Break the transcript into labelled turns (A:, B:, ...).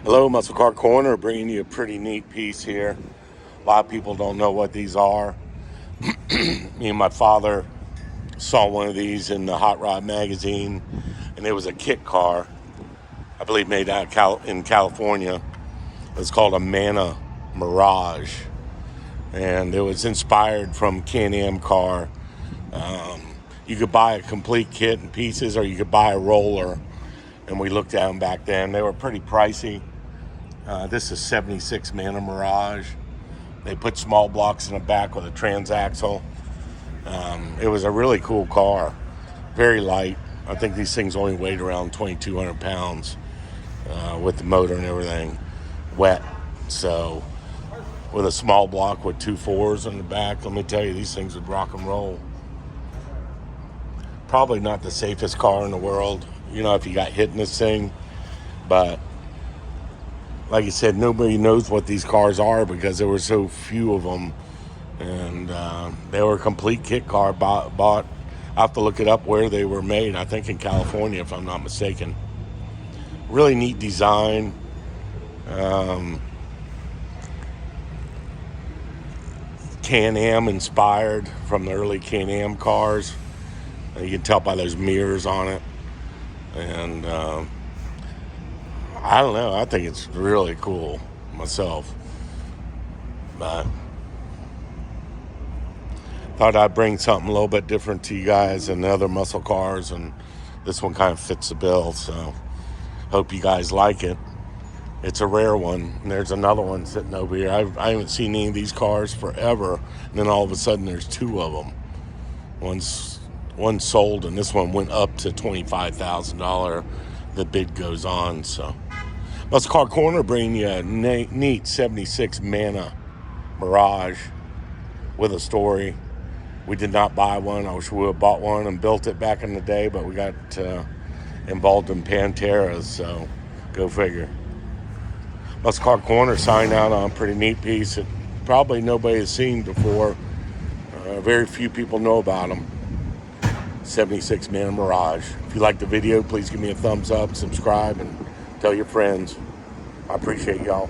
A: Hello, Muscle Car Corner, bringing you a pretty neat piece here. A lot of people don't know what these are. Me and my father saw one of these in the Hot Rod magazine, and it was a kit car, I believe made out in California. It's called a Manta Mirage, and it was inspired from Can-Am car. You could buy a complete kit and pieces, or you could buy a roller, and we looked at them back then. They were pretty pricey. This is 76 Manta Mirage. They put small blocks in the back with a transaxle. It was a really cool car, very light. I think these things only weighed around 2,200 pounds with the motor and everything, wet. So with a small block with 2 4s in the back, let me tell you, these things would rock and roll. Probably not the safest car in the world, if you got hit in this thing, but like I said, nobody knows what these cars are because there were so few of them, and they were a complete kit car bought. I have to look it up where they were made. I think in California, if I'm not mistaken. Really neat design. Can-Am inspired from the early Can-Am cars. You can tell by those mirrors on it, and I don't know. I think it's really cool myself. But thought I'd bring something a little bit different to you guys than the other muscle cars, and this one kind of fits the bill. So hope you guys like it. It's a rare one. And there's another one sitting over here. I haven't seen any of these cars forever. And then all of a sudden there's 2 of them. One sold, and this one went up to $25,000. The bid goes on. So Muscle Car Corner bringing you a neat 76 Manta Mirage with a story. We did not buy one. I wish we would have bought one and built it back in the day, but we got involved in Panteras, so go figure. Muscle Car Corner signed out on a pretty neat piece that probably nobody has seen before. Very few people know about them. 76 Manta Mirage. If you like the video, please give me a thumbs up, subscribe, and tell your friends. I appreciate y'all.